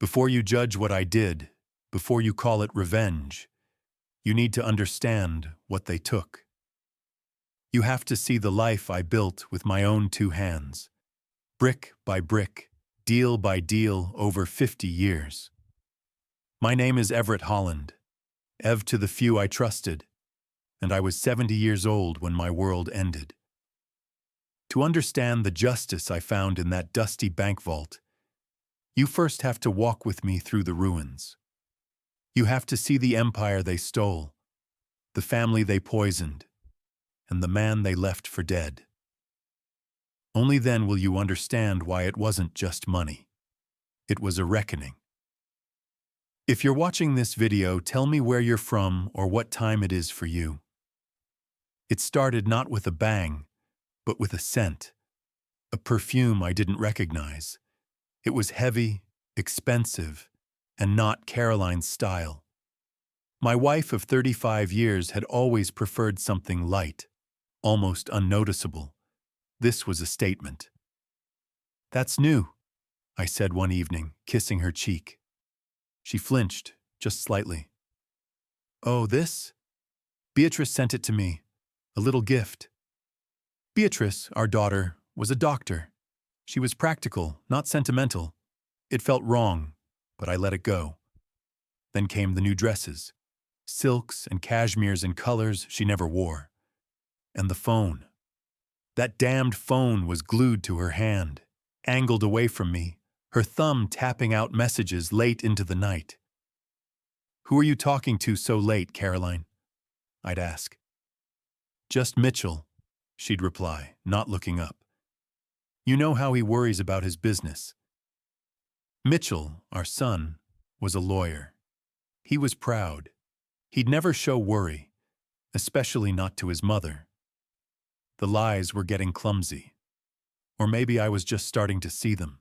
Before you judge what I did, before you call it revenge, you need to understand what they took. You have to see the life I built with my own two hands, brick by brick, deal by deal over 50 years. My name is Everett Holland, Ev to the few I trusted, and I was 70 years old when my world ended. To understand the justice I found in that dusty bank vault, you first have to walk with me through the ruins. You have to see the empire they stole, the family they poisoned, and the man they left for dead. Only then will you understand why it wasn't just money. It was a reckoning. If you're watching this video, tell me where you're from or what time it is for you. It started not with a bang, but with a scent, a perfume I didn't recognize. It was heavy, expensive, and not Caroline's style. My wife of 35 years had always preferred something light, almost unnoticeable. This was a statement. "That's new," I said one evening, kissing her cheek. She flinched, just slightly. "Oh, this? Beatrice sent it to me. A little gift." Beatrice, our daughter, was a doctor. She was practical, not sentimental. It felt wrong, but I let it go. Then came the new dresses, silks and cashmeres in colors she never wore. And the phone. That damned phone was glued to her hand, angled away from me, her thumb tapping out messages late into the night. "Who are you talking to so late, Caroline?" I'd ask. "Just Mitchell," she'd reply, not looking up. "You know how he worries about his business." Mitchell, our son, was a lawyer. He was proud. He'd never show worry, especially not to his mother. The lies were getting clumsy. Or maybe I was just starting to see them.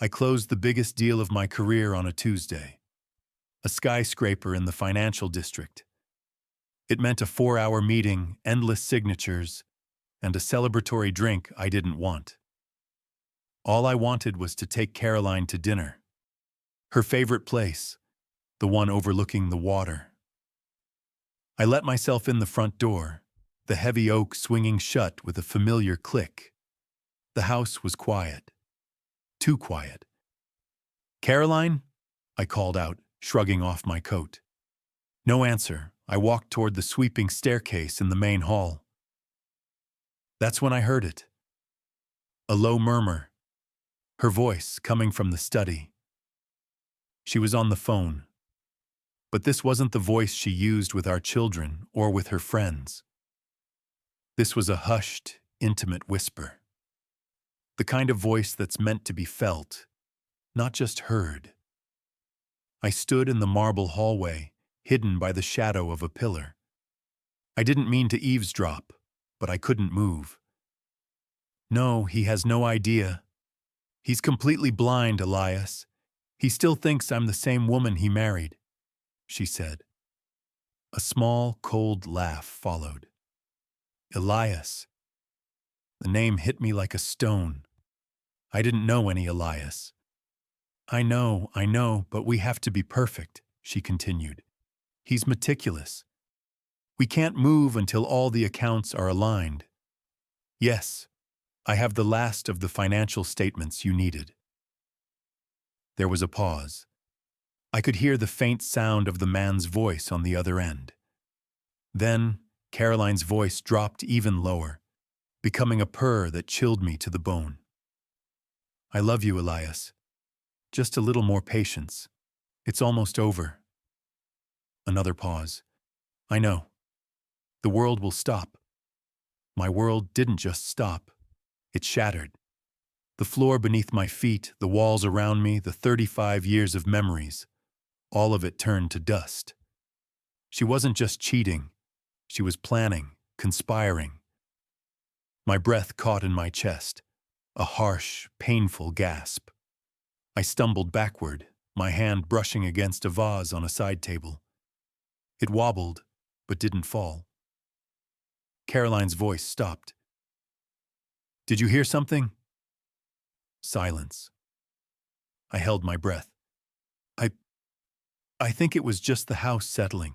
I closed the biggest deal of my career on a Tuesday. A skyscraper in the financial district. It meant a 4-hour meeting, endless signatures, and a celebratory drink I didn't want. All I wanted was to take Caroline to dinner. Her favorite place, the one overlooking the water. I let myself in the front door, the heavy oak swinging shut with a familiar click. The house was quiet. Too quiet. "Caroline?" I called out, shrugging off my coat. No answer. I walked toward the sweeping staircase in the main hall. That's when I heard it. A low murmur. Her voice coming from the study. She was on the phone. But this wasn't the voice she used with our children or with her friends. This was a hushed, intimate whisper. The kind of voice that's meant to be felt, not just heard. I stood in the marble hallway, hidden by the shadow of a pillar. I didn't mean to eavesdrop, but I couldn't move. "No, he has no idea. He's completely blind, Elias. He still thinks I'm the same woman he married," she said. A small, cold laugh followed. Elias. The name hit me like a stone. I didn't know any Elias. I know, but we have to be perfect," she continued. "He's meticulous. We can't move until all the accounts are aligned. Yes, I have the last of the financial statements you needed." There was a pause. I could hear the faint sound of the man's voice on the other end. Then, Caroline's voice dropped even lower, becoming a purr that chilled me to the bone. "I love you, Elias. Just a little more patience. It's almost over." Another pause. "I know. The world will stop." My world didn't just stop. It shattered. The floor beneath my feet, the walls around me, the 35 years of memories, all of it turned to dust. She wasn't just cheating. She was planning, conspiring. My breath caught in my chest, a harsh, painful gasp. I stumbled backward, my hand brushing against a vase on a side table. It wobbled, but didn't fall. Caroline's voice stopped. "Did you hear something?" Silence. I held my breath. I, I think it was just the house settling,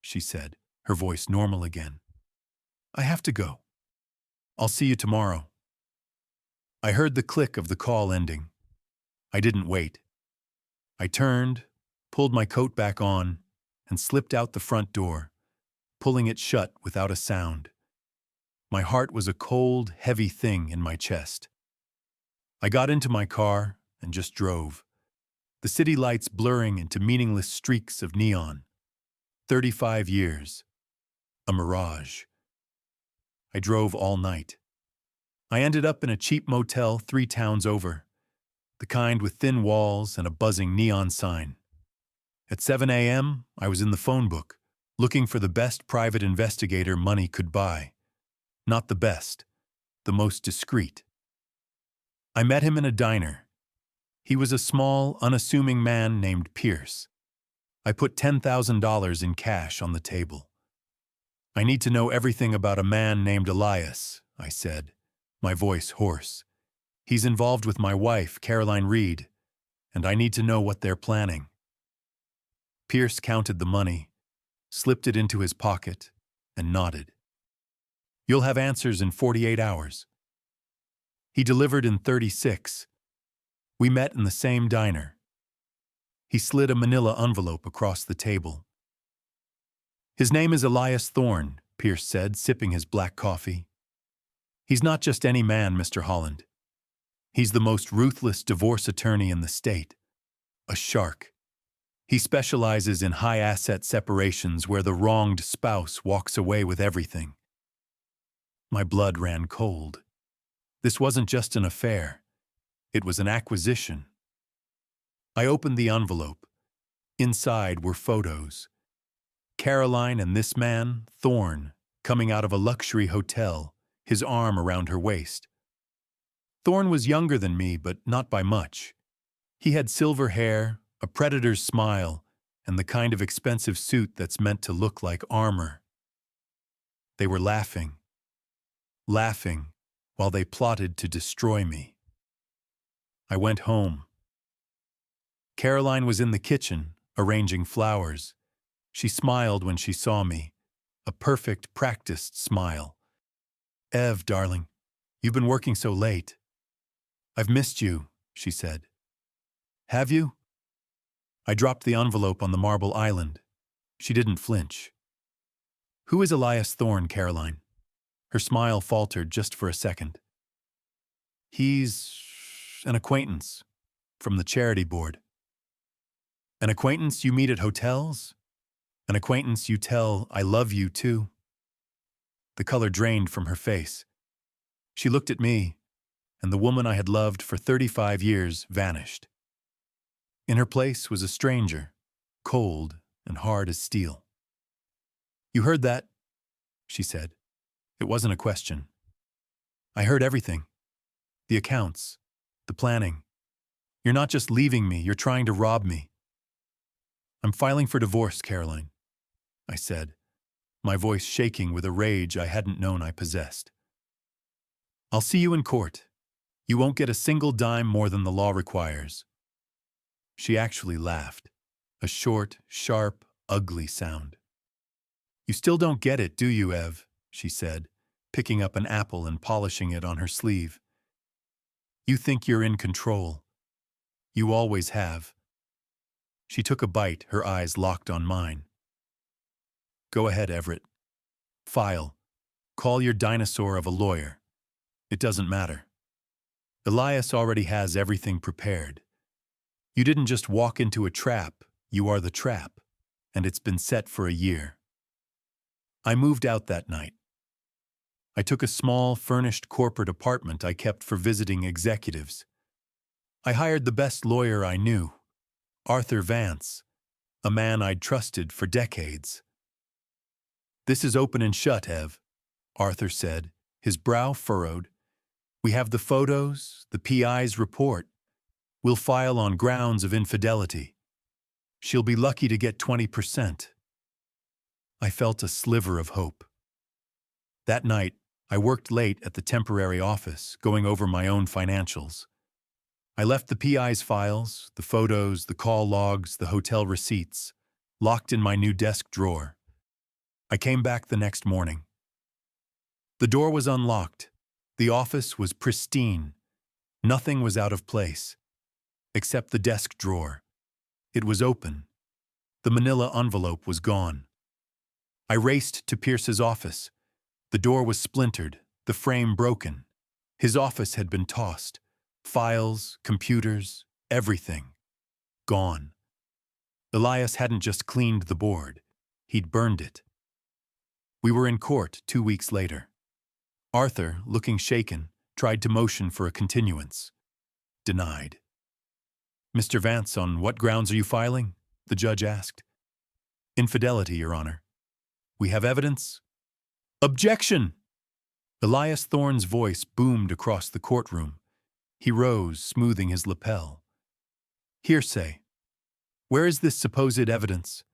she said, her voice normal again. I have to go. I'll see you tomorrow. I heard the click of the call ending. I didn't wait. I turned, pulled my coat back on, and slipped out the front door, pulling it shut without a sound. My heart was a cold, heavy thing in my chest. I got into my car and just drove, the city lights blurring into meaningless streaks of neon. 35 years. A mirage. I drove all night. I ended up in a cheap motel 3 towns over, the kind with thin walls and a buzzing neon sign. At 7 a.m., I was in the phone book, looking for the best private investigator money could buy. Not the best, the most discreet. I met him in a diner. He was a small, unassuming man named Pierce. I put $10,000 in cash on the table. I need to know everything about a man named Elias, I said, my voice hoarse. He's involved with my wife, Caroline Reed, and I need to know what they're planning. Pierce counted the money, slipped it into his pocket, and nodded. You'll have answers in 48 hours. He delivered in 36. We met in the same diner. He slid a manila envelope across the table. His name is Elias Thorne, Pierce said, sipping his black coffee. He's not just any man, Mr. Holland. He's the most ruthless divorce attorney in the state. A shark. He specializes in high-asset separations where the wronged spouse walks away with everything. My blood ran cold. This wasn't just an affair. It was an acquisition. I opened the envelope. Inside were photos. Caroline and this man, Thorne, coming out of a luxury hotel, his arm around her waist. Thorne was younger than me, but not by much. He had silver hair, a predator's smile, and the kind of expensive suit that's meant to look like armor. They were laughing while they plotted to destroy me. I went home. Caroline was in the kitchen, arranging flowers. She smiled when she saw me, a perfect, practiced smile. Ev, darling, you've been working so late. I've missed you, she said. Have you? I dropped the envelope on the marble island. She didn't flinch. Who is Elias Thorne, Caroline? Her smile faltered just for a second. He's an acquaintance from the charity board. An acquaintance you meet at hotels? An acquaintance you tell, I love you too? The color drained from her face. She looked at me, and the woman I had loved for 35 years vanished. In her place was a stranger, cold and hard as steel. You heard that? She said. It wasn't a question. I heard everything. The accounts, the planning. You're not just leaving me, you're trying to rob me. I'm filing for divorce, Caroline, I said, my voice shaking with a rage I hadn't known I possessed. I'll see you in court. You won't get a single dime more than the law requires. She actually laughed, a short, sharp, ugly sound. You still don't get it, do you, Ev? She said, picking up an apple and polishing it on her sleeve. You think you're in control. You always have. She took a bite, her eyes locked on mine. Go ahead, Everett. File. Call your dinosaur of a lawyer. It doesn't matter. Elias already has everything prepared. You didn't just walk into a trap, you are the trap, and it's been set for a year. I moved out that night. I took a small, furnished corporate apartment I kept for visiting executives. I hired the best lawyer I knew, Arthur Vance, a man I'd trusted for decades. This is open and shut, Ev, Arthur said, his brow furrowed. We have the photos, the PI's report. We'll file on grounds of infidelity. She'll be lucky to get 20%. I felt a sliver of hope. That night, I worked late at the temporary office, going over my own financials. I left the PI's files, the photos, the call logs, the hotel receipts, locked in my new desk drawer. I came back the next morning. The door was unlocked. The office was pristine. Nothing was out of place, except the desk drawer. It was open. The manila envelope was gone. I raced to Pierce's office. The door was splintered, the frame broken. His office had been tossed. Files, computers, everything. Gone. Elias hadn't just cleaned the board. He'd burned it. We were in court 2 weeks later. Arthur, looking shaken, tried to motion for a continuance. Denied. "Mr. Vance, on what grounds are you filing?" the judge asked. "Infidelity, Your Honor." "We have evidence?" "Objection!" Elias Thorne's voice boomed across the courtroom. He rose, smoothing his lapel. "Hearsay. Where is this supposed evidence?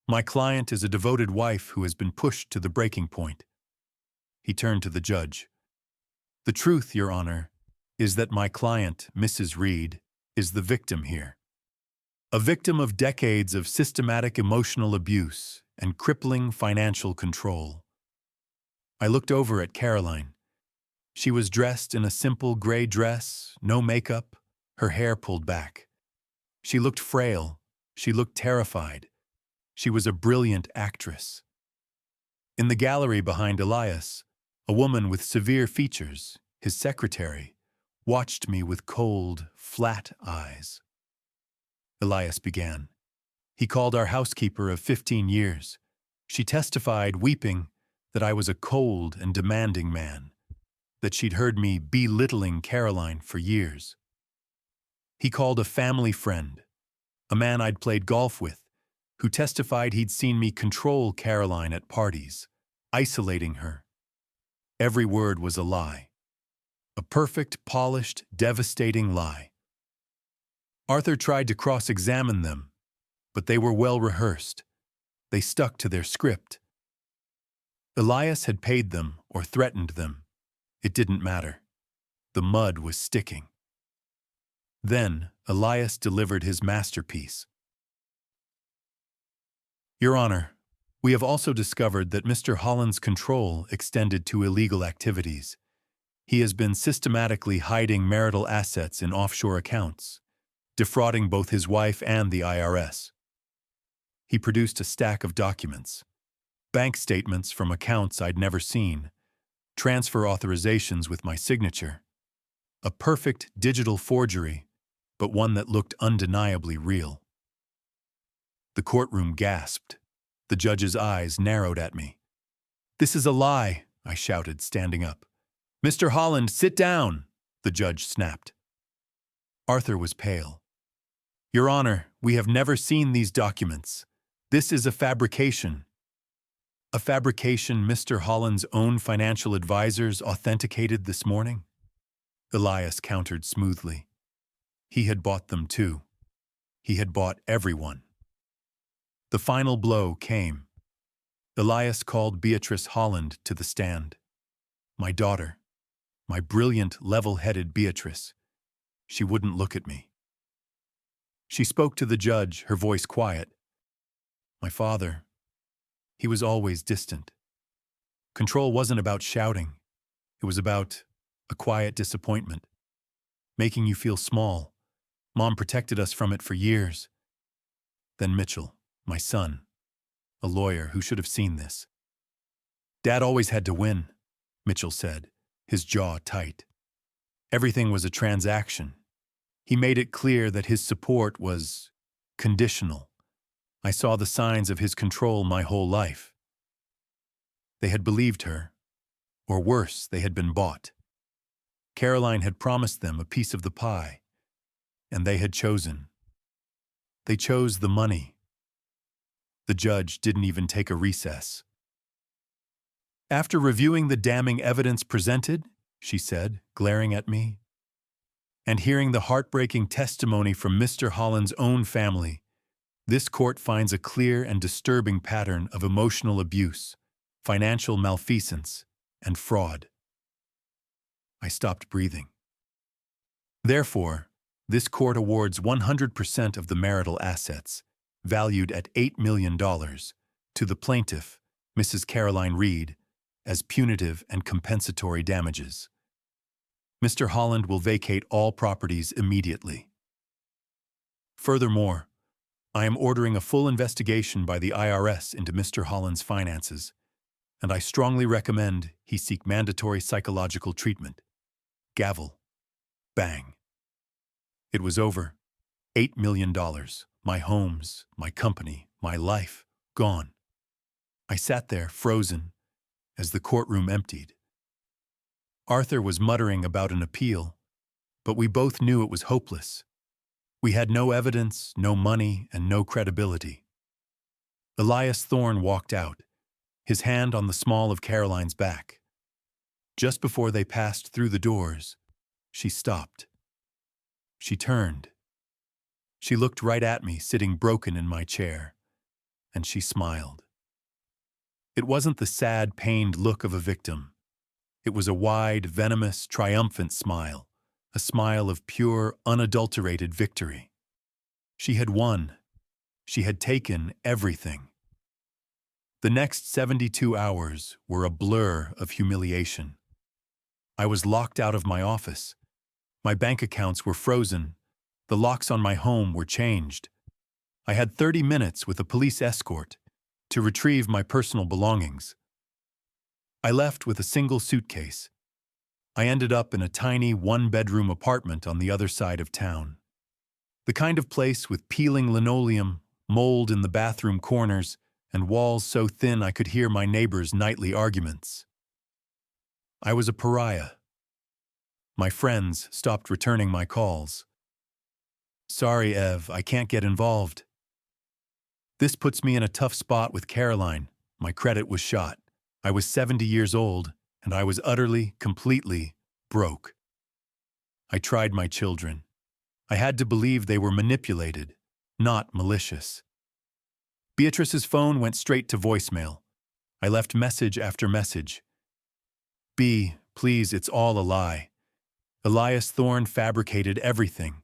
My client is a devoted wife who has been pushed to the breaking point." He turned to the judge. "The truth, Your Honor, is that my client, Mrs. Reed, is the victim here. A victim of decades of systematic emotional abuse and crippling financial control." I looked over at Caroline. She was dressed in a simple gray dress, no makeup, her hair pulled back. She looked frail. She looked terrified. She was a brilliant actress. In the gallery behind Elias, a woman with severe features, his secretary, watched me with cold, flat eyes. Elias began. He called our housekeeper of 15 years. She testified, weeping, that I was a cold and demanding man, that she'd heard me belittling Caroline for years. He called a family friend, a man I'd played golf with, who testified he'd seen me control Caroline at parties, isolating her. Every word was a lie. A perfect, polished, devastating lie. Arthur tried to cross-examine them, but they were well rehearsed. They stuck to their script. Elias had paid them or threatened them. It didn't matter. The mud was sticking. Then Elias delivered his masterpiece. "Your Honor, we have also discovered that Mr. Holland's control extended to illegal activities. He has been systematically hiding marital assets in offshore accounts, defrauding both his wife and the IRS. He produced a stack of documents, bank statements from accounts I'd never seen, transfer authorizations with my signature, a perfect digital forgery, but one that looked undeniably real." The courtroom gasped. The judge's eyes narrowed at me. "This is a lie," I shouted, standing up. "Mr. Holland, sit down," the judge snapped. Arthur was pale. "Your Honor, we have never seen these documents. This is a fabrication." "A fabrication Mr. Holland's own financial advisors authenticated this morning?" Elias countered smoothly. He had bought them too. He had bought everyone. The final blow came. Elias called Beatrice Holland to the stand. My daughter. My brilliant, level-headed Beatrice. She wouldn't look at me. She spoke to the judge, her voice quiet. "My father, he was always distant. Control wasn't about shouting. It was about a quiet disappointment, making you feel small. Mom protected us from it for years. Then Mitchell, my son, a lawyer who should have seen this. Dad always had to win," Mitchell said, his jaw tight. Everything was a transaction. He made it clear that his support was conditional. I saw the signs of his control my whole life. They had believed her, or worse, they had been bought. Caroline had promised them a piece of the pie, and they had chosen. They chose the money. The judge didn't even take a recess. "After reviewing the damning evidence presented," she said, glaring at me, "and hearing the heartbreaking testimony from Mr. Holland's own family, this court finds a clear and disturbing pattern of emotional abuse, financial malfeasance, and fraud." I stopped breathing. "Therefore, This court awards 100% of the marital assets, valued at $8 million, to the plaintiff, Mrs. Caroline Reed, as punitive and compensatory damages. Mr. Holland will vacate all properties immediately. Furthermore, I am ordering a full investigation by the IRS into Mr. Holland's finances, and I strongly recommend he seek mandatory psychological treatment. Gavel. Bang. It was over. $8 million. My homes, my company, my life, gone. I sat there, frozen, as the courtroom emptied. Arthur was muttering about an appeal, but we both knew it was hopeless. We had no evidence, no money, and no credibility. Elias Thorne walked out, his hand on the small of Caroline's back. Just before they passed through the doors, she stopped. She turned. She looked right at me, sitting broken in my chair, and she smiled. It wasn't the sad, pained look of a victim. It was a wide, venomous, triumphant smile, a smile of pure, unadulterated victory. She had won. She had taken everything. The next 72 hours were a blur of humiliation. I was locked out of my office. My bank accounts were frozen. The locks on my home were changed. I had 30 minutes with a police escort to retrieve my personal belongings. I left with a single suitcase. I ended up in a tiny one-bedroom apartment on the other side of town. The kind of place with peeling linoleum, mold in the bathroom corners, and walls so thin I could hear my neighbors' nightly arguments. I was a pariah. My friends stopped returning my calls. Sorry, Ev, I can't get involved. This puts me in a tough spot with Caroline. My credit was shot. I was 70 years old, and I was utterly, completely broke. I tried my children. I had to believe they were manipulated, not malicious. Beatrice's phone went straight to voicemail. I left message after message. B, please, it's all a lie. Elias Thorne fabricated everything.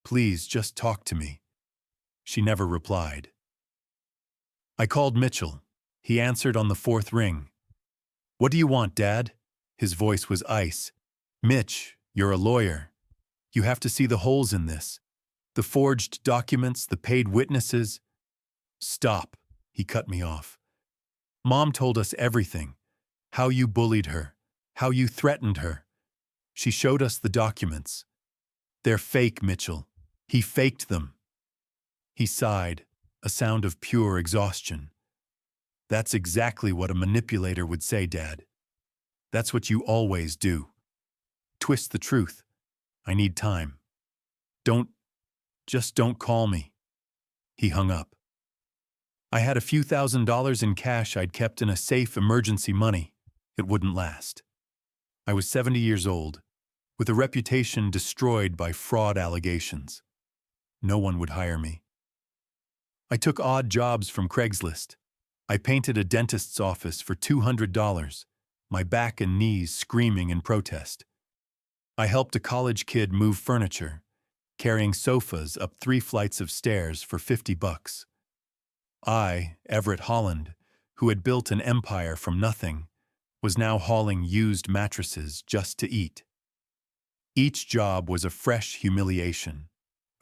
Please, just talk to me. She never replied. I called Mitchell. He answered on the fourth ring. What do you want, Dad? His voice was ice. Mitch, you're a lawyer. You have to see the holes in this. The forged documents, the paid witnesses. Stop, he cut me off. Mom told us everything. How you bullied her. How you threatened her. She showed us the documents. They're fake, Mitchell. He faked them. He sighed, a sound of pure exhaustion. That's exactly what a manipulator would say, Dad. That's what you always do. Twist the truth. I need time. Just don't call me. He hung up. I had a few $1,000s in cash I'd kept in a safe emergency money. It wouldn't last. I was 70 years old, with a reputation destroyed by fraud allegations. No one would hire me. I took odd jobs from Craigslist. I painted a dentist's office for $200, my back and knees screaming in protest. I helped a college kid move furniture, carrying sofas up 3 flights of stairs for $50. I, Everett Holland, who had built an empire from nothing, was now hauling used mattresses just to eat. Each job was a fresh humiliation,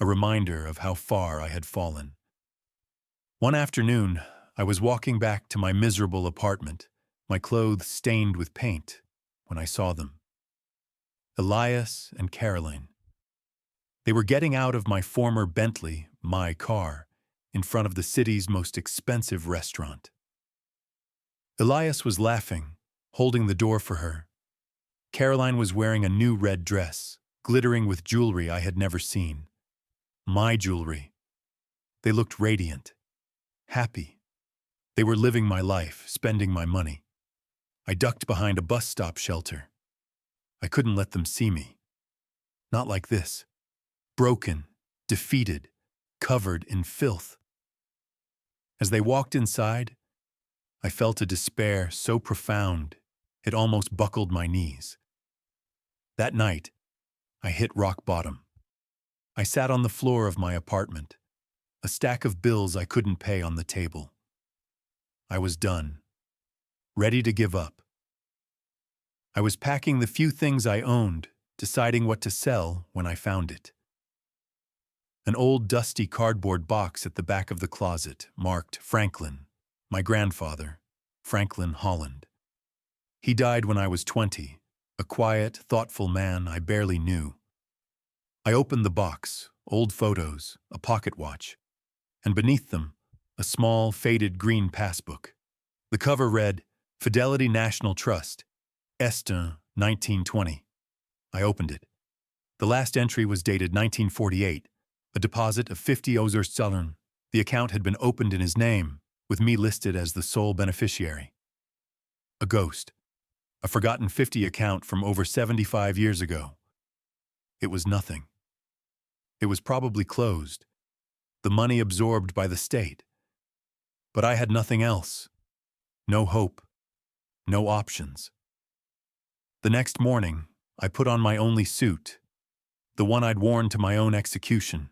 a reminder of how far I had fallen. One afternoon, I was walking back to my miserable apartment, my clothes stained with paint, when I saw them. Elias and Caroline. They were getting out of my former Bentley, my car, in front of the city's most expensive restaurant. Elias was laughing, holding the door for her. Caroline was wearing a new red dress, glittering with jewelry I had never seen. My jewelry. They looked radiant, happy. They were living my life, spending my money. I ducked behind a bus stop shelter. I couldn't let them see me. Not like this. Broken, defeated, covered in filth. As they walked inside, I felt a despair so profound it almost buckled my knees. That night, I hit rock bottom. I sat on the floor of my apartment, a stack of bills I couldn't pay on the table. I was done, ready to give up. I was packing the few things I owned, deciding what to sell when I found it. An old dusty cardboard box at the back of the closet, marked Franklin, my grandfather, Franklin Holland. He died when I was 20, a quiet, thoughtful man I barely knew. I opened the box, old photos, a pocket watch, and beneath them, a small, faded green passbook. The cover read, Fidelity National Trust, Estin, 1920. I opened it. The last entry was dated 1948, a deposit of 50 Ozerstellen. The account had been opened in his name, with me listed as the sole beneficiary. A ghost. A forgotten 50 account from over 75 years ago. It was nothing. It was probably closed, the money absorbed by the state. But I had nothing else. No hope. No options. The next morning, I put on my only suit, the one I'd worn to my own execution.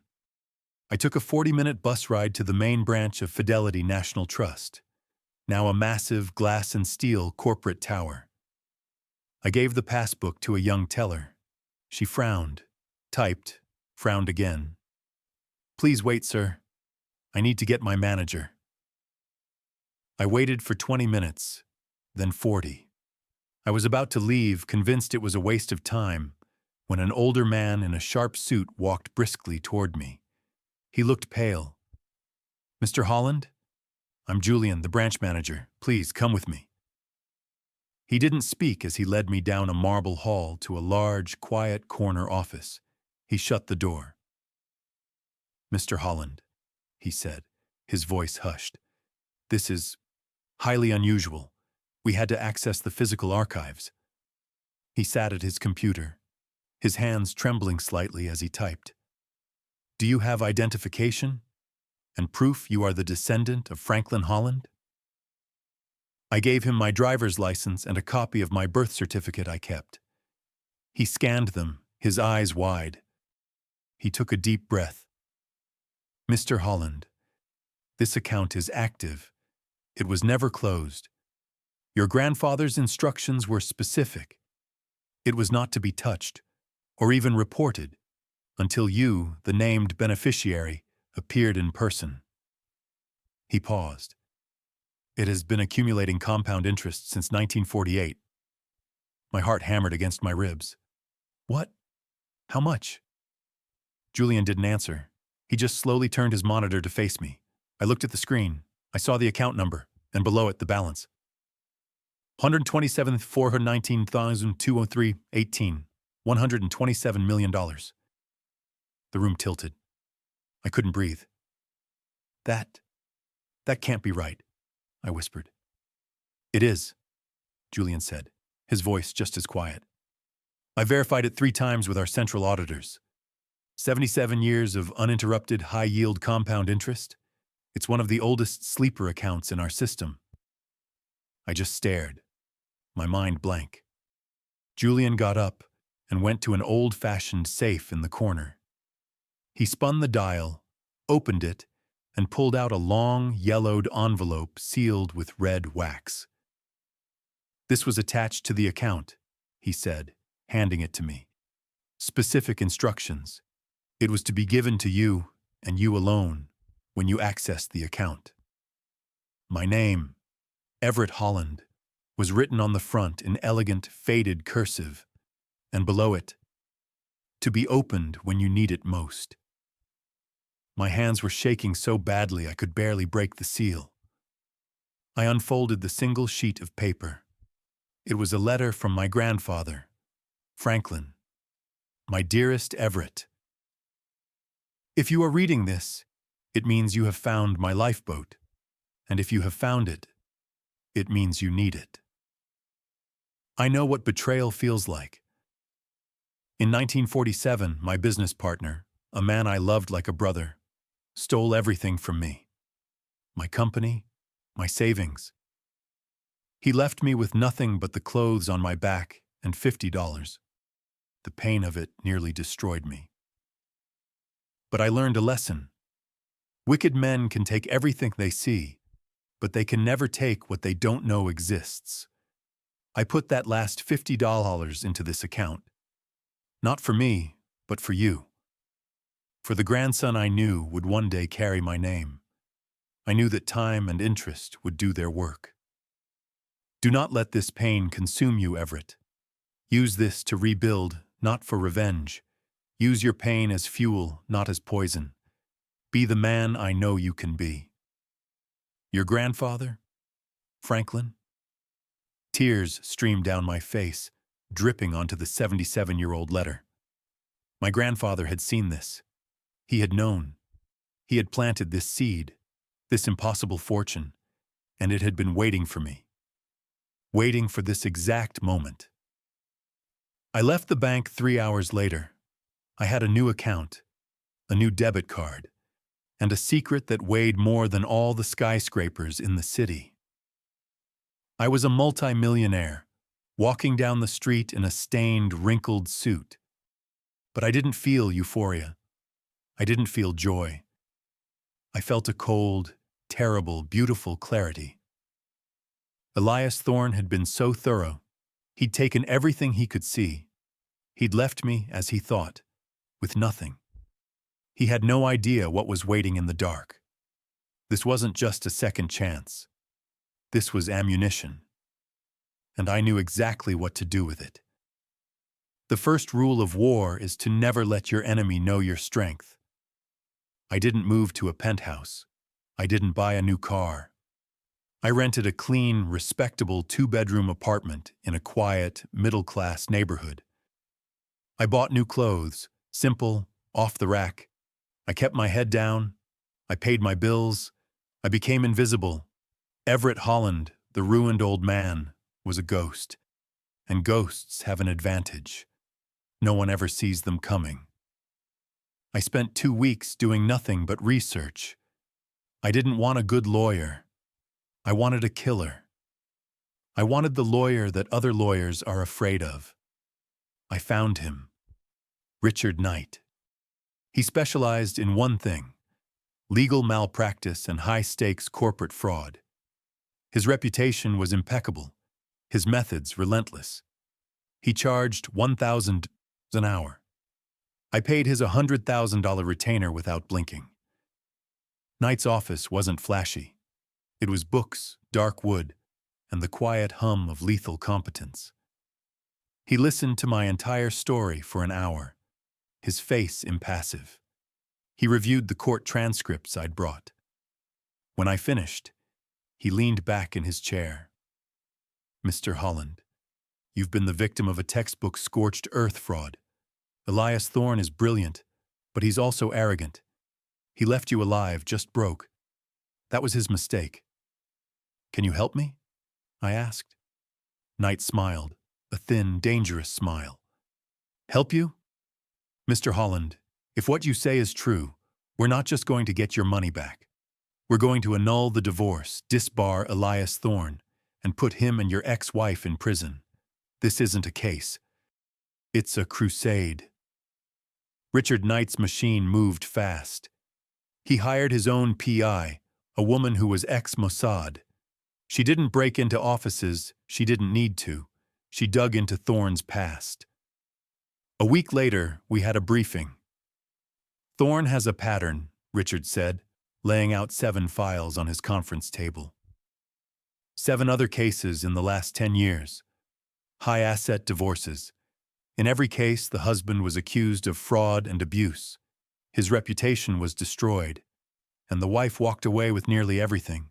I took a 40-minute bus ride to the main branch of Fidelity National Trust, now a massive glass and steel corporate tower. I gave the passbook to a young teller. She frowned, typed, frowned again. Please wait, sir. I need to get my manager. I waited for 20 minutes, then 40. I was about to leave, convinced it was a waste of time, when an older man in a sharp suit walked briskly toward me. He looked pale. Mr. Holland? I'm Julian, the branch manager. Please, come with me. He didn't speak as he led me down a marble hall to a large, quiet corner office. He shut the door. Mr. Holland, he said, his voice hushed. This is highly unusual. We had to access the physical archives. He sat at his computer, his hands trembling slightly as he typed. Do you have identification and proof you are the descendant of Franklin Holland? I gave him my driver's license and a copy of my birth certificate I kept. He scanned them, his eyes wide. He took a deep breath. Mr. Holland, this account is active. It was never closed. Your grandfather's instructions were specific. It was not to be touched, or even reported, until you, the named beneficiary, appeared in person. He paused. It has been accumulating compound interest since 1948. My heart hammered against my ribs. What? How much? Julian didn't answer. He just slowly turned his monitor to face me. I looked at the screen. I saw the account number, and below it the balance. 127,419,203.18. $127 million. The room tilted. I couldn't breathe. That can't be right, I whispered. It is, Julian said, his voice just as quiet. I verified it 3 times with our central auditors. 77 years of uninterrupted high-yield compound interest. It's one of the oldest sleeper accounts in our system. I just stared, my mind blank. Julian got up and went to an old-fashioned safe in the corner. He spun the dial, opened it, and pulled out a long, yellowed envelope sealed with red wax. This was attached to the account, he said, handing it to me. Specific instructions. It was to be given to you, and you alone, when you accessed the account. My name, Everett Holland, was written on the front in elegant, faded cursive, and below it, to be opened when you need it most. My hands were shaking so badly I could barely break the seal. I unfolded the single sheet of paper. It was a letter from my grandfather, Franklin. My dearest Everett. If you are reading this, it means you have found my lifeboat, and if you have found it, it means you need it. I know what betrayal feels like. In 1947, my business partner, a man I loved like a brother, stole everything from me. My company, my savings. He left me with nothing but the clothes on my back and $50. The pain of it nearly destroyed me. But I learned a lesson. Wicked men can take everything they see, but they can never take what they don't know exists. I put that last $50 into this account. Not for me, but for you. For the grandson I knew would one day carry my name. I knew that time and interest would do their work. Do not let this pain consume you, Everett. Use this to rebuild, not for revenge. Use your pain as fuel, not as poison. Be the man I know you can be. Your grandfather? Franklin? Tears streamed down my face, dripping onto the 77-year-old letter. My grandfather had seen this. He had known. He had planted this seed, this impossible fortune, and it had been waiting for me. Waiting for this exact moment. I left the bank 3 hours later. I had a new account, a new debit card, and a secret that weighed more than all the skyscrapers in the city. I was a multi-millionaire, walking down the street in a stained, wrinkled suit. But I didn't feel euphoria. I didn't feel joy. I felt a cold, terrible, beautiful clarity. Elias Thorne had been so thorough. He'd taken everything he could see. He'd left me, as he thought, with nothing. He had no idea what was waiting in the dark. This wasn't just a second chance. This was ammunition. And I knew exactly what to do with it. The first rule of war is to never let your enemy know your strength. I didn't move to a penthouse. I didn't buy a new car. I rented a clean, respectable 2-bedroom apartment in a quiet, middle-class neighborhood. I bought new clothes, simple, off the rack. I kept my head down. I paid my bills. I became invisible. Everett Holland, the ruined old man, was a ghost. And ghosts have an advantage. No one ever sees them coming. I spent 2 weeks doing nothing but research. I didn't want a good lawyer. I wanted a killer. I wanted the lawyer that other lawyers are afraid of. I found him. Richard Knight. He specialized in one thing: legal malpractice and high-stakes corporate fraud. His reputation was impeccable, his methods relentless. He charged $1,000 an hour. I paid his $100,000 retainer without blinking. Knight's office wasn't flashy. It was books, dark wood, and the quiet hum of lethal competence. He listened to my entire story for an hour, his face impassive. He reviewed the court transcripts I'd brought. When I finished, he leaned back in his chair. "Mr. Holland, you've been the victim of a textbook scorched earth fraud. Elias Thorne is brilliant, but he's also arrogant. He left you alive, just broke. That was his mistake. Can you help me?" I asked. Knight smiled, a thin, dangerous smile. "Help you? Mr. Holland, if what you say is true, we're not just going to get your money back. We're going to annul the divorce, disbar Elias Thorne, and put him and your ex-wife in prison. This isn't a case. It's a crusade." Richard Knight's machine moved fast. He hired his own PI, a woman who was ex-Mossad. She didn't break into offices she didn't need to. She dug into Thorne's past. A week later, we had a briefing. "Thorne has a pattern," Richard said, laying out 7 files on his conference table. 7 other cases in the last 10 years. High-asset divorces. In every case, the husband was accused of fraud and abuse. His reputation was destroyed, and the wife walked away with nearly everything.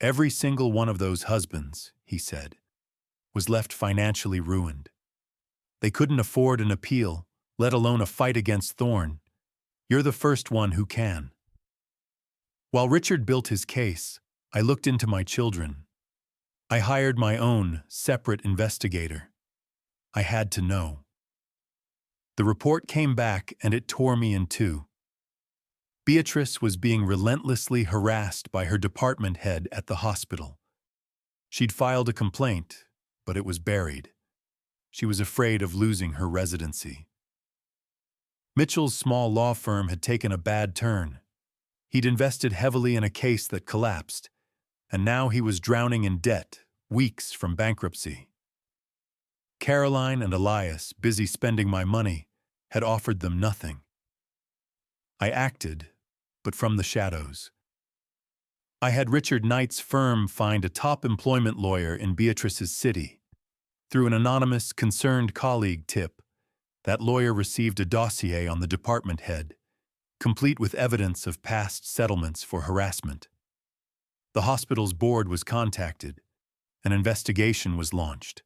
"Every single one of those husbands," he said, "was left financially ruined. They couldn't afford an appeal, let alone a fight against Thorne. You're the first one who can." While Richard built his case, I looked into my children. I hired my own separate investigator. I had to know. The report came back and it tore me in two. Beatrice was being relentlessly harassed by her department head at the hospital. She'd filed a complaint, but it was buried. She was afraid of losing her residency. Mitchell's small law firm had taken a bad turn. He'd invested heavily in a case that collapsed, and now he was drowning in debt, weeks from bankruptcy. Caroline and Elias, busy spending my money, had offered them nothing. I acted, but from the shadows. I had Richard Knight's firm find a top employment lawyer in Beatrice's city. Through an anonymous, concerned colleague tip, that lawyer received a dossier on the department head, complete with evidence of past settlements for harassment. The hospital's board was contacted. An investigation was launched.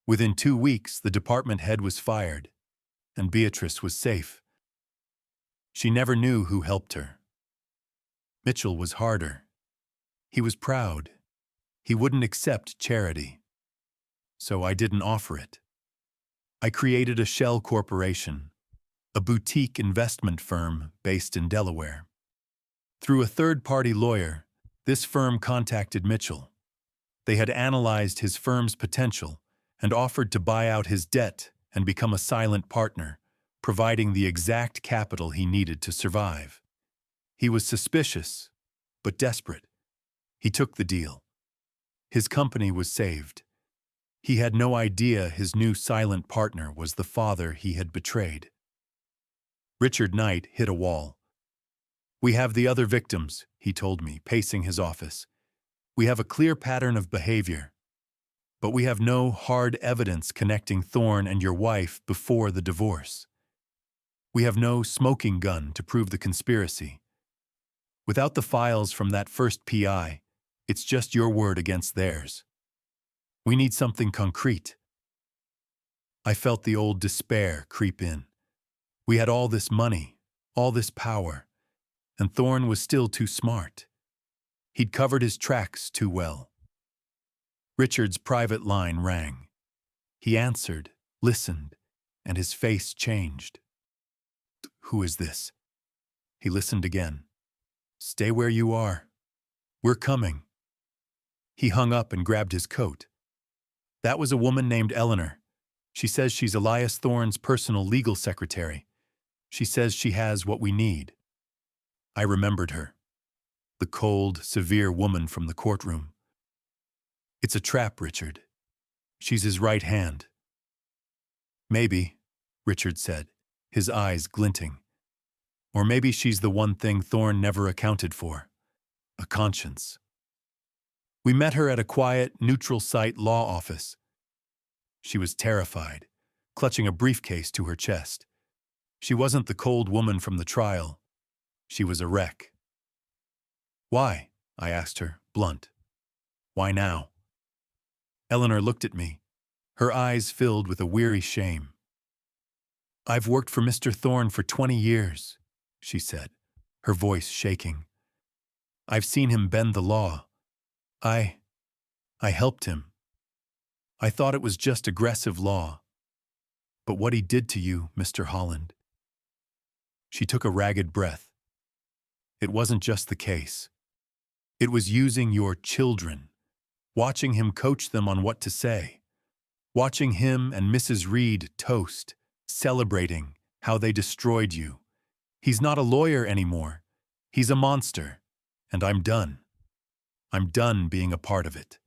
Within 2 weeks, the department head was fired, and Beatrice was safe. She never knew who helped her. Mitchell was harder. He was proud. He wouldn't accept charity. So I didn't offer it. I created a shell corporation, a boutique investment firm based in Delaware. Through a third-party lawyer, this firm contacted Mitchell. They had analyzed his firm's potential and offered to buy out his debt and become a silent partner, providing the exact capital he needed to survive. He was suspicious, but desperate. He took the deal. His company was saved. He had no idea his new silent partner was the father he had betrayed. Richard Knight hit a wall. "We have the other victims," he told me, pacing his office. "We have a clear pattern of behavior, but we have no hard evidence connecting Thorne and your wife before the divorce. We have no smoking gun to prove the conspiracy. Without the files from that first PI, it's just your word against theirs. We need something concrete." I felt the old despair creep in. We had all this money, all this power, and Thorne was still too smart. He'd covered his tracks too well. Richard's private line rang. He answered, listened, and his face changed. "Who is this?" He listened again. "Stay where you are. We're coming." He hung up and grabbed his coat. "That was a woman named Eleanor. She says she's Elias Thorne's personal legal secretary. She says she has what we need." I remembered her. The cold, severe woman from the courtroom. "It's a trap, Richard. She's his right hand." "Maybe," Richard said, his eyes glinting. "Or maybe she's the one thing Thorne never accounted for. A conscience." We met her at a quiet, neutral site law office. She was terrified, clutching a briefcase to her chest. She wasn't the cold woman from the trial. She was a wreck. "Why?" I asked her, blunt. "Why now?" Eleanor looked at me, her eyes filled with a weary shame. "I've worked for Mr. Thorne for 20 years, she said, her voice shaking. "I've seen him bend the law. I helped him. I thought it was just aggressive law. But what he did to you, Mr. Holland." She took a ragged breath. "It wasn't just the case. It was using your children, watching him coach them on what to say, watching him and Mrs. Reed toast, celebrating how they destroyed you. He's not a lawyer anymore. He's a monster, and I'm done. I'm done being a part of it."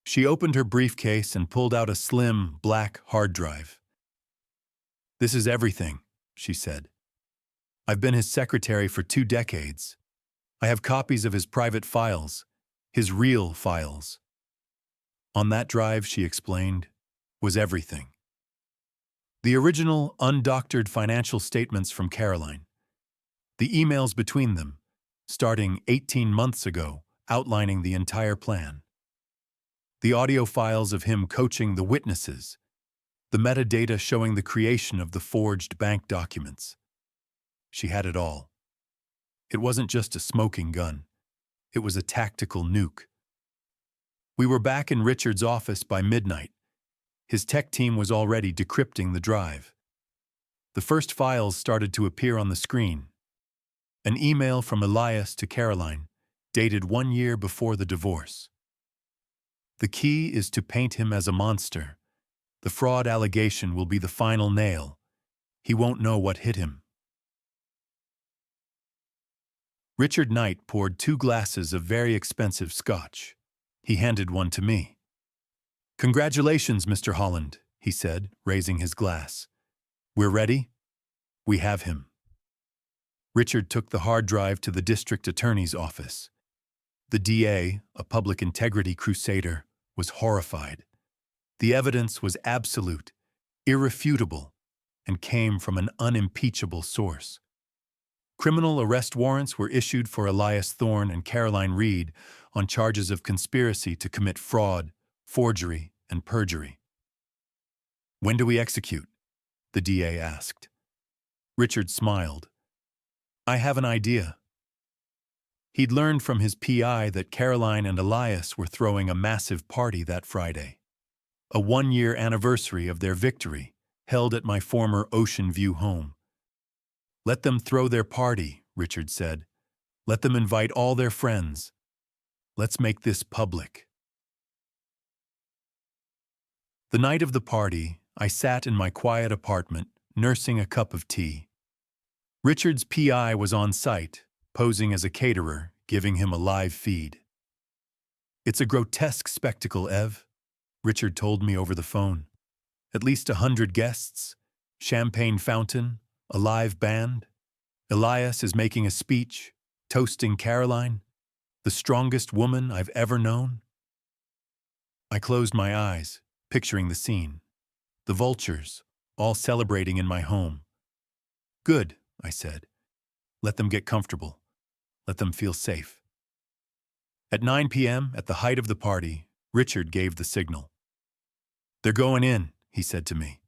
She opened her briefcase and pulled out a slim, black hard drive. "This is everything," she said. "I've been his secretary for 2 decades. I have copies of his private files, his real files." On that drive, she explained, was everything. The original, undoctored financial statements from Caroline. The emails between them, starting 18 months ago, outlining the entire plan. The audio files of him coaching the witnesses. The metadata showing the creation of the forged bank documents. She had it all. It wasn't just a smoking gun. It was a tactical nuke. We were back in Richard's office by midnight. His tech team was already decrypting the drive. The first files started to appear on the screen. An email from Elias to Caroline, dated 1 year before the divorce. "The key is to paint him as a monster. The fraud allegation will be the final nail. He won't know what hit him. Richard Knight poured 2 glasses of very expensive scotch. He handed one to me. "Congratulations, Mr. Holland," he said, raising his glass. "We're ready? We have him." Richard took the hard drive to the district attorney's office. The DA, a public integrity crusader, was horrified. The evidence was absolute, irrefutable, and came from an unimpeachable source. Criminal arrest warrants were issued for Elias Thorne and Caroline Reed on charges of conspiracy to commit fraud, forgery, and perjury. "When do we execute?" the DA asked. Richard smiled. "I have an idea." He'd learned from his PI that Caroline and Elias were throwing a massive party that Friday. A 1-year anniversary of their victory, held at my former Ocean View home. "Let them throw their party," Richard said. "Let them invite all their friends. Let's make this public." The night of the party, I sat in my quiet apartment, nursing a cup of tea. Richard's PI was on site, posing as a caterer, giving him a live feed. "It's a grotesque spectacle, Ev," Richard told me over the phone. "At least 100 guests, champagne fountain, a live band. Elias is making a speech, toasting Caroline, the strongest woman I've ever known." I closed my eyes, picturing the scene. The vultures, all celebrating in my home. "Good," I said. "Let them get comfortable. Let them feel safe." At 9 p.m., at the height of the party, Richard gave the signal. "They're going in," he said to me.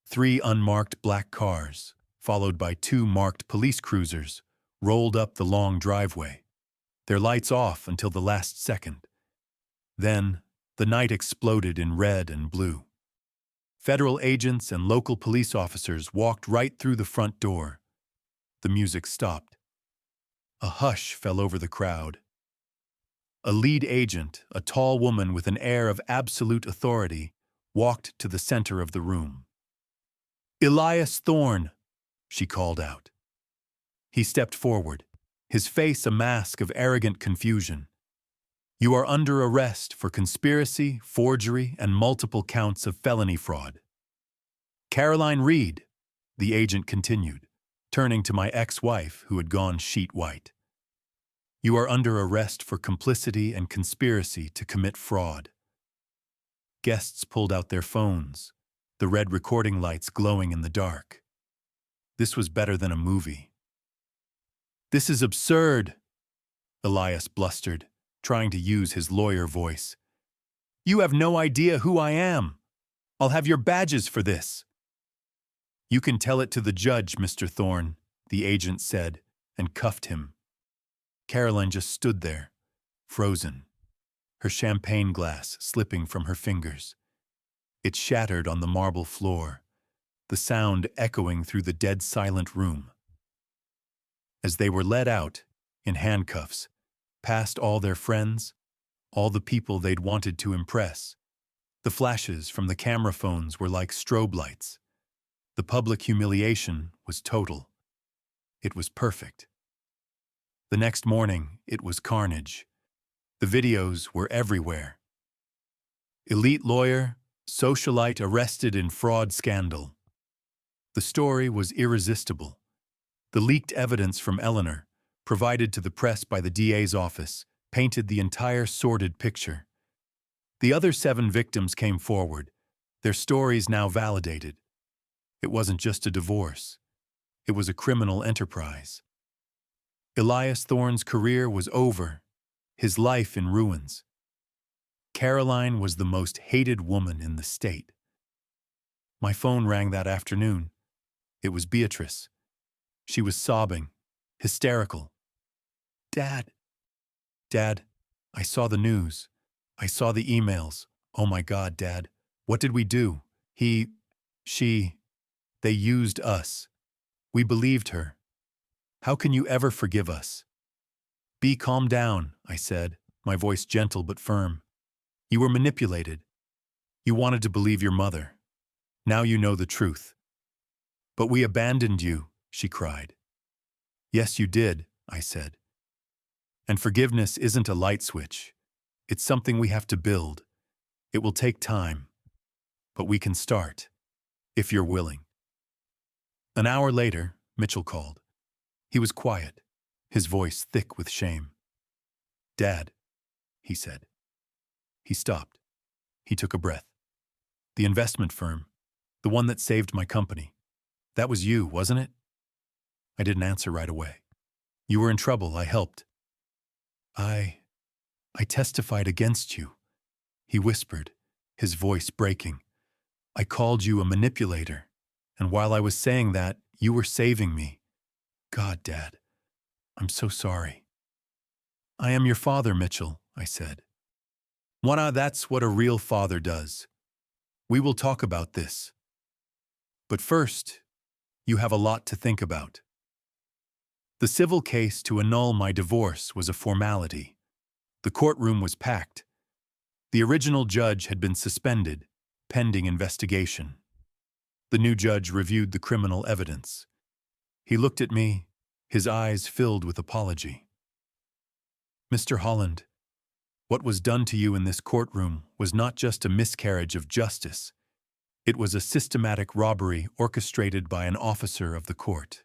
3 unmarked black cars, followed by 2 marked police cruisers, rolled up the long driveway, their lights off until the last second. Then, the night exploded in red and blue. Federal agents and local police officers walked right through the front door. The music stopped. A hush fell over the crowd. A lead agent, a tall woman with an air of absolute authority, walked to the center of the room. "Elias Thorne," she called out. He stepped forward, his face a mask of arrogant confusion. "You are under arrest for conspiracy, forgery, and multiple counts of felony fraud." "Caroline Reed," the agent continued, turning to my ex-wife who had gone sheet white. "You are under arrest for complicity and conspiracy to commit fraud." Guests pulled out their phones, the red recording lights glowing in the dark. This was better than a movie. "This is absurd," Elias blustered, trying to use his lawyer voice. "You have no idea who I am. I'll have your badges for this." "You can tell it to the judge, Mr. Thorne," the agent said, and cuffed him. Caroline just stood there, frozen, her champagne glass slipping from her fingers. It shattered on the marble floor, the sound echoing through the dead silent room. As they were led out, in handcuffs, past all their friends, all the people they'd wanted to impress, the flashes from the camera phones were like strobe lights. The public humiliation was total. It was perfect. The next morning, it was carnage. The videos were everywhere. "Elite lawyer, socialite arrested in fraud scandal." The story was irresistible. The leaked evidence from Eleanor, provided to the press by the DA's office, painted the entire sordid picture. The other 7 victims came forward, their stories now validated. It wasn't just a divorce. It was a criminal enterprise. Elias Thorne's career was over, his life in ruins. Caroline was the most hated woman in the state. My phone rang that afternoon. It was Beatrice. She was sobbing, hysterical. Dad, I saw the news. I saw the emails. Oh my God, Dad, what did we do? They used us. We believed her. How can you ever forgive us?" Calm down," I said, my voice gentle but firm. "You were manipulated. You wanted to believe your mother. Now you know the truth." But we abandoned you, she cried. Yes, you did, I said. And forgiveness isn't a light switch. It's something we have to build. It will take time. But we can start, if you're willing. An hour later, Mitchell called. He was quiet, his voice thick with shame. Dad, he said. He stopped. He took a breath. The investment firm, the one that saved my company. That was you, wasn't it? I didn't answer right away. You were in trouble, I helped. I testified against you, he whispered, his voice breaking. I called you a manipulator, and while I was saying that, you were saving me. God, Dad, I'm so sorry. I am your father, Mitchell, I said. That's what a real father does. We will talk about this. But first, you have a lot to think about. The civil case to annul my divorce was a formality. The courtroom was packed. The original judge had been suspended, pending investigation. The new judge reviewed the criminal evidence. He looked at me, his eyes filled with apology. Mr. Holland, what was done to you in this courtroom was not just a miscarriage of justice. It was a systematic robbery orchestrated by an officer of the court.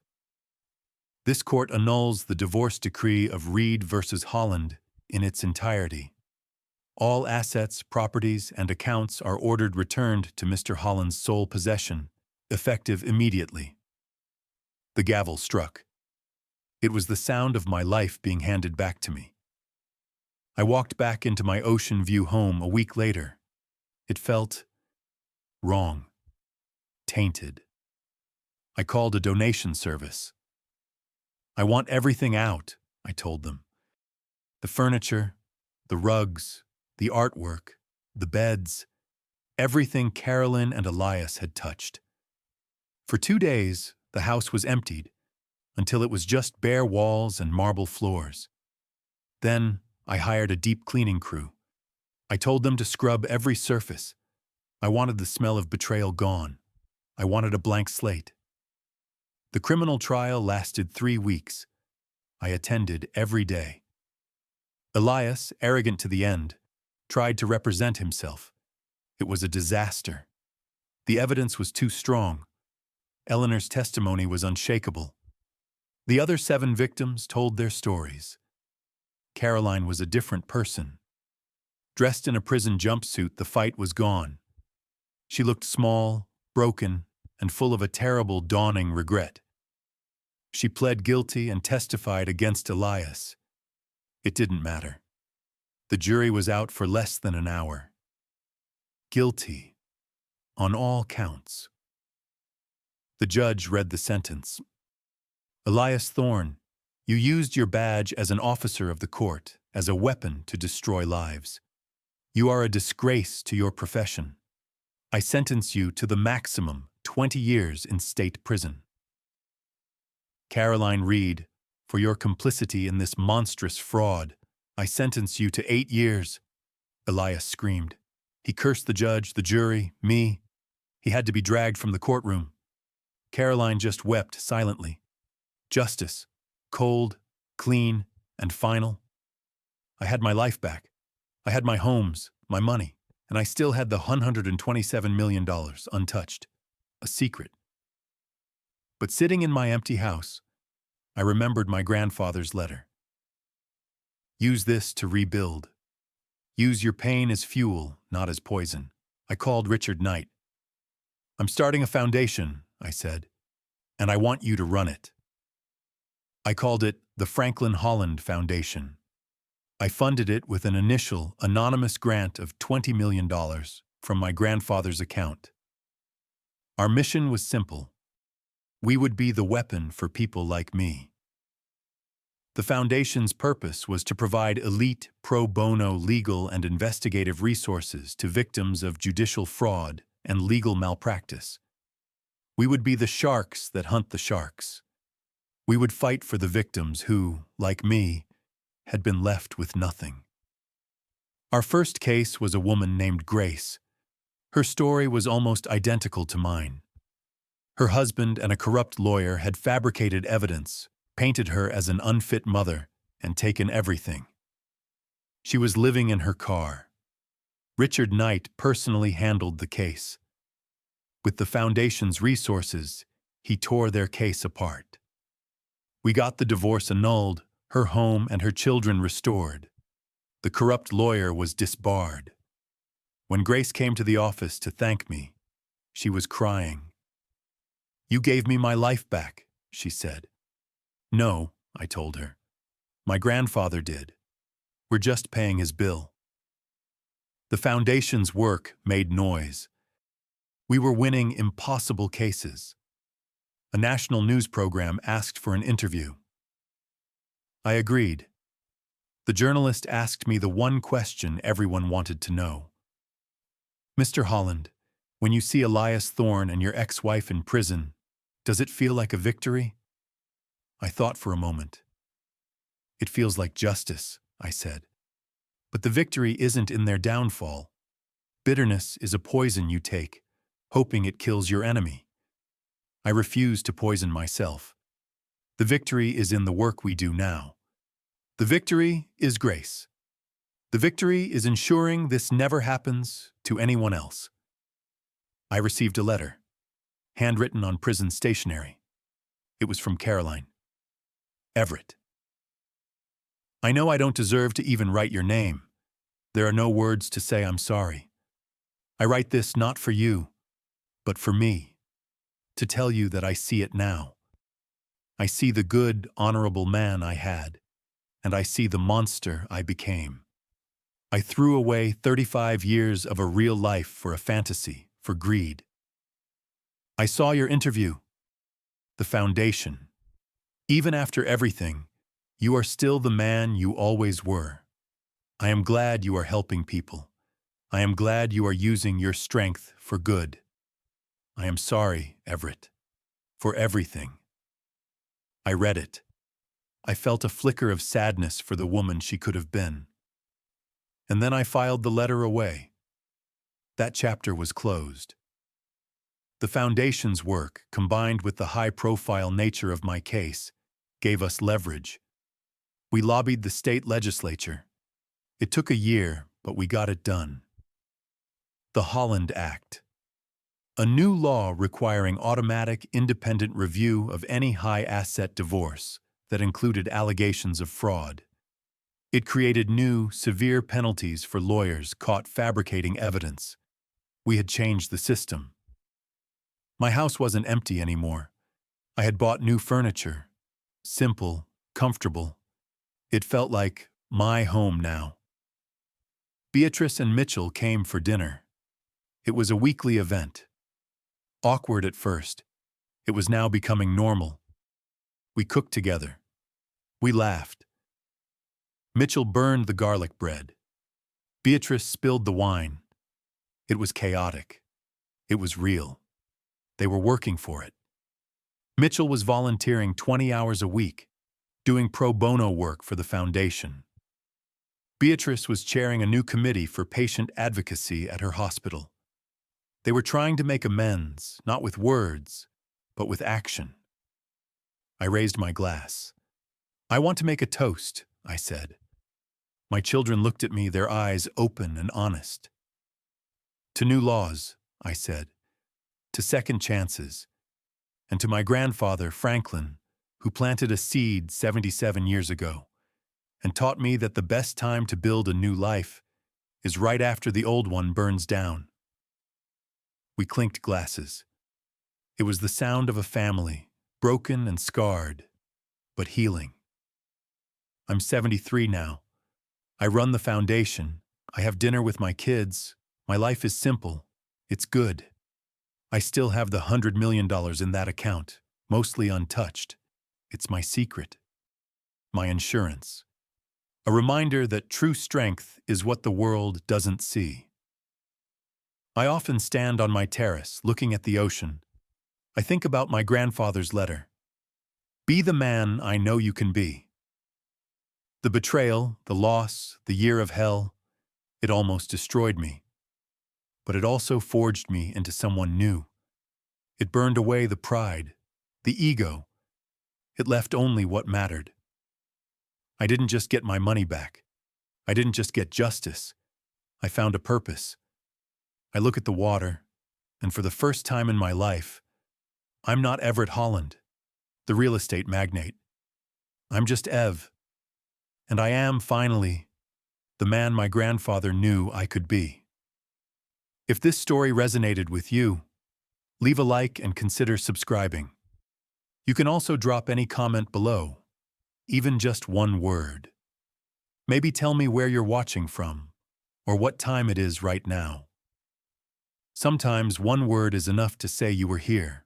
This court annuls the divorce decree of Reed versus Holland in its entirety. All assets, properties, and accounts are ordered returned to Mr. Holland's sole possession, effective immediately. The gavel struck. It was the sound of my life being handed back to me. I walked back into my Ocean View home a week later. It felt wrong, tainted. I called a donation service. I want everything out, I told them. The furniture, the rugs, the artwork, the beds, everything Carolyn and Elias had touched. For 2 days, the house was emptied, until it was just bare walls and marble floors. Then I hired a deep cleaning crew. I told them to scrub every surface. I wanted the smell of betrayal gone. I wanted a blank slate. The criminal trial lasted 3 weeks. I attended every day. Elias, arrogant to the end, tried to represent himself. It was a disaster. The evidence was too strong. Eleanor's testimony was unshakable. The other 7 victims told their stories. Caroline was a different person. Dressed in a prison jumpsuit, the fight was gone. She looked small, broken, and full of a terrible dawning regret. She pled guilty and testified against Elias. It didn't matter. The jury was out for less than an hour. Guilty, on all counts. The judge read the sentence. Elias Thorne, you used your badge as an officer of the court, as a weapon to destroy lives. You are a disgrace to your profession. I sentence you to the maximum 20 years in state prison. Caroline Reed, for your complicity in this monstrous fraud, I sentence you to 8 years. Elias screamed. He cursed the judge, the jury, me. He had to be dragged from the courtroom. Caroline just wept silently. Justice, cold, clean, and final. I had my life back. I had my homes, my money, and I still had the $127 million untouched. A secret. But sitting in my empty house, I remembered my grandfather's letter. Use this to rebuild. Use your pain as fuel, not as poison. I called Richard Knight. I'm starting a foundation, I said, and I want you to run it. I called it the Franklin Holland Foundation. I funded it with an initial, anonymous grant of $20 million from my grandfather's account. Our mission was simple. We would be the weapon for people like me. The foundation's purpose was to provide elite pro bono legal and investigative resources to victims of judicial fraud and legal malpractice. We would be the sharks that hunt the sharks. We would fight for the victims who, like me, had been left with nothing. Our first case was a woman named Grace. Her story was almost identical to mine. Her husband and a corrupt lawyer had fabricated evidence, painted her as an unfit mother, and taken everything. She was living in her car. Richard Knight personally handled the case. With the foundation's resources, he tore their case apart. We got the divorce annulled, her home and her children restored. The corrupt lawyer was disbarred. When Grace came to the office to thank me, she was crying. "You gave me my life back," she said. "No," I told her. "My grandfather did. We're just paying his bill." The foundation's work made noise. We were winning impossible cases. A national news program asked for an interview. I agreed. The journalist asked me the one question everyone wanted to know. "Mr. Holland, when you see Elias Thorne and your ex-wife in prison, does it feel like a victory?" I thought for a moment. "It feels like justice," I said. "But the victory isn't in their downfall. Bitterness is a poison you take, hoping it kills your enemy. I refuse to poison myself. The victory is in the work we do now. The victory is grace. The victory is ensuring this never happens to anyone else." I received a letter, handwritten on prison stationery. It was from Caroline. "Everett. I know I don't deserve to even write your name. There are no words to say I'm sorry. I write this not for you, but for me, to tell you that I see it now. I see the good, honorable man I had, and I see the monster I became. I threw away 35 years of a real life for a fantasy, for greed. I saw your interview. The foundation. Even after everything, you are still the man you always were. I am glad you are helping people. I am glad you are using your strength for good. I am sorry, Everett, for everything." I read it. I felt a flicker of sadness for the woman she could have been. And then I filed the letter away. That chapter was closed. The foundation's work, combined with the high-profile nature of my case, gave us leverage. We lobbied the state legislature. It took a year, but we got it done. The Holland Act. A new law requiring automatic, independent review of any high-asset divorce that included allegations of fraud. It created new, severe penalties for lawyers caught fabricating evidence. We had changed the system. My house wasn't empty anymore. I had bought new furniture. Simple, comfortable. It felt like my home now. Beatrice and Mitchell came for dinner. It was a weekly event. Awkward at first, it was now becoming normal. We cooked together. We laughed. Mitchell burned the garlic bread. Beatrice spilled the wine. It was chaotic. It was real. They were working for it. Mitchell was volunteering 20 hours a week, doing pro bono work for the foundation. Beatrice was chairing a new committee for patient advocacy at her hospital. They were trying to make amends, not with words, but with action. I raised my glass. "I want to make a toast," I said. My children looked at me, their eyes open and honest. "To new laws," I said, "to second chances, and to my grandfather, Franklin, who planted a seed 77 years ago, and taught me that the best time to build a new life is right after the old one burns down." We clinked glasses. It was the sound of a family, broken and scarred, but healing. I'm 73 now. I run the foundation. I have dinner with my kids. My life is simple. It's good. I still have the $100 million in that account, mostly untouched. It's my secret. My insurance. A reminder that true strength is what the world doesn't see. I often stand on my terrace, looking at the ocean. I think about my grandfather's letter. Be the man I know you can be. The betrayal, the loss, the year of hell, it almost destroyed me. But it also forged me into someone new. It burned away the pride, the ego. It left only what mattered. I didn't just get my money back. I didn't just get justice. I found a purpose. I look at the water, and for the first time in my life, I'm not Everett Holland, the real estate magnate. I'm just Ev. And I am, finally, the man my grandfather knew I could be. If this story resonated with you, leave a like and consider subscribing. You can also drop any comment below, even just one word. Maybe tell me where you're watching from, or what time it is right now. Sometimes one word is enough to say you were here.